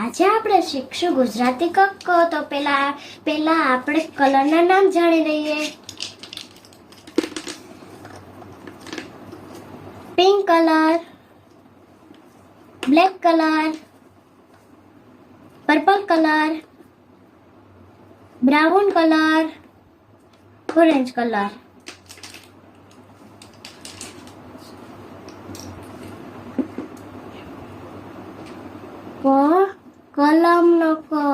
આજે આપણે શીખશું ગુજરાતી કક્ક. તો પહેલા આપણે કલરના નામ જાણી લઈએ. Pink colour, black colour, purple colour, brown colour, orange colour. કલમનો ક.